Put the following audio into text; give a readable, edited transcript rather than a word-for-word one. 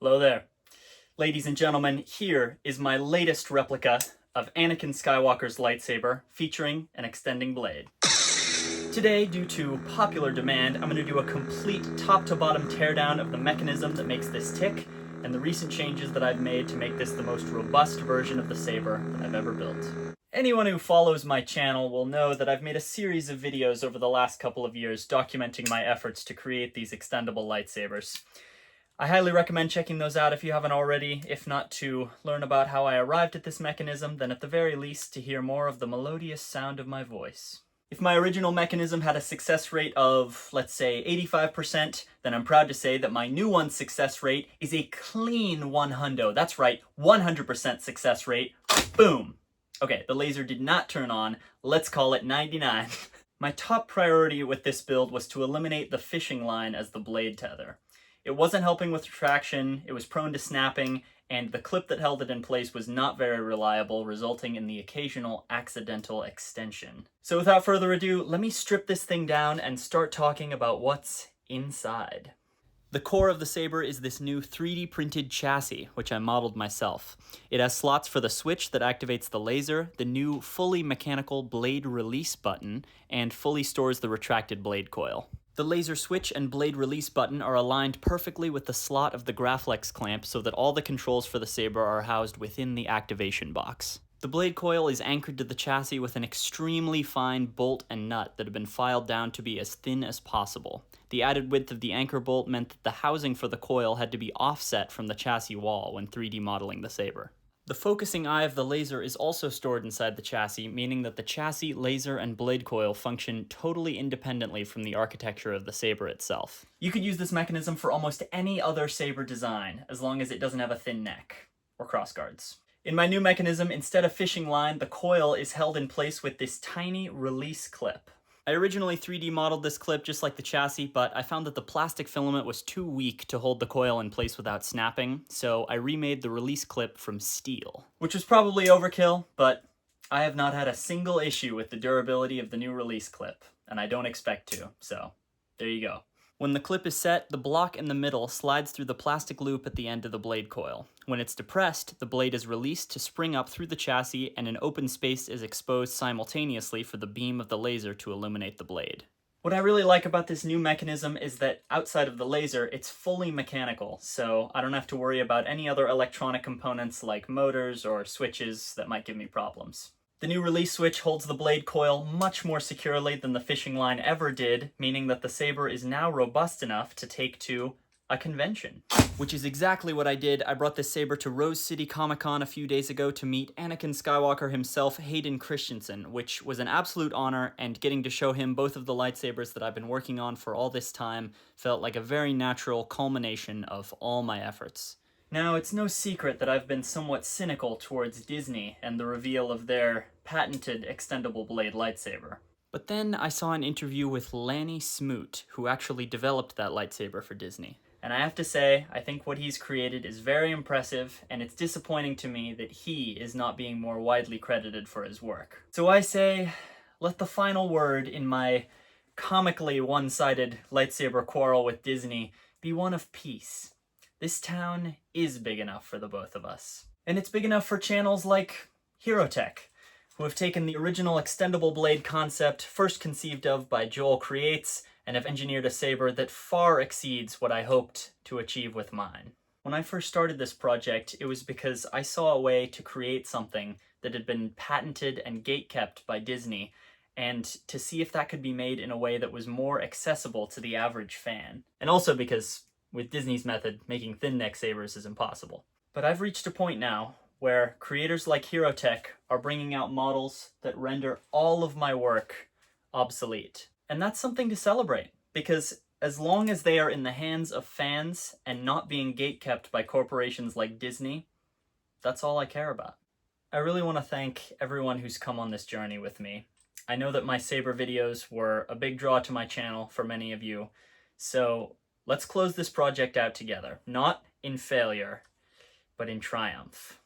Hello there. Ladies and gentlemen, here is my latest replica of Anakin Skywalker's lightsaber featuring an extending blade. Today, due to popular demand, I'm going to do a complete top-to-bottom teardown of the mechanism that makes this tick and the recent changes that I've made to make this the most robust version of the saber that I've ever built. Anyone who follows my channel will know that I've made a series of videos over the last couple of years documenting my efforts to create these extendable lightsabers. I highly recommend checking those out if you haven't already, if not to learn about how I arrived at this mechanism, then at the very least to hear more of the melodious sound of my voice. If my original mechanism had a success rate of, let's say, 85%, then I'm proud to say that my new one's success rate is a clean 100. That's right, 100% success rate. Boom! Okay, the laser did not turn on. Let's call it 99. My top priority with this build was to eliminate the fishing line as the blade tether. It wasn't helping with traction, it was prone to snapping, and the clip that held it in place was not very reliable, resulting in the occasional accidental extension. So without further ado, let me strip this thing down and start talking about what's inside. The core of the saber is this new 3D printed chassis, which I modeled myself. It has slots for the switch that activates the laser, the new fully mechanical blade release button, and fully stores the retracted blade coil. The laser switch and blade release button are aligned perfectly with the slot of the Graflex clamp so that all the controls for the saber are housed within the activation box. The blade coil is anchored to the chassis with an extremely fine bolt and nut that have been filed down to be as thin as possible. The added width of the anchor bolt meant that the housing for the coil had to be offset from the chassis wall when 3D modeling the saber. The focusing eye of the laser is also stored inside the chassis, meaning that the chassis, laser, and blade coil function totally independently from the architecture of the saber itself. You could use this mechanism for almost any other saber design, as long as it doesn't have a thin neck, or crossguards. In my new mechanism, instead of fishing line, the coil is held in place with this tiny release clip. I originally 3D modeled this clip just like the chassis, but I found that the plastic filament was too weak to hold the coil in place without snapping, so I remade the release clip from steel. Which was probably overkill, but I have not had a single issue with the durability of the new release clip, and I don't expect to, so there you go. When the clip is set, the block in the middle slides through the plastic loop at the end of the blade coil. When it's depressed, the blade is released to spring up through the chassis and an open space is exposed simultaneously for the beam of the laser to illuminate the blade. What I really like about this new mechanism is that outside of the laser, it's fully mechanical, so I don't have to worry about any other electronic components like motors or switches that might give me problems. The new release switch holds the blade coil much more securely than the fishing line ever did, meaning that the saber is now robust enough to take to a convention. Which is exactly what I did. I brought this saber to Rose City Comic-Con a few days ago to meet Anakin Skywalker himself, Hayden Christensen, which was an absolute honor, and getting to show him both of the lightsabers that I've been working on for all this time felt like a very natural culmination of all my efforts. Now, it's no secret that I've been somewhat cynical towards Disney and the reveal of their patented extendable blade lightsaber. But then I saw an interview with Lanny Smoot, who actually developed that lightsaber for Disney. And I have to say, I think what he's created is very impressive, and it's disappointing to me that he is not being more widely credited for his work. So I say, let the final word in my comically one-sided lightsaber quarrel with Disney be one of peace. This town is big enough for the both of us. And it's big enough for channels like Herotech, who have taken the original extendable blade concept first conceived of by Joel Creates and have engineered a saber that far exceeds what I hoped to achieve with mine. When I first started this project, it was because I saw a way to create something that had been patented and gatekept by Disney, and to see if that could be made in a way that was more accessible to the average fan. And also because with Disney's method, making thin neck sabers is impossible. But I've reached a point now where creators like Herotech are bringing out models that render all of my work obsolete. And that's something to celebrate, because as long as they are in the hands of fans and not being gatekept by corporations like Disney, that's all I care about. I really want to thank everyone who's come on this journey with me. I know that my saber videos were a big draw to my channel for many of you, so let's close this project out together, not in failure, but in triumph.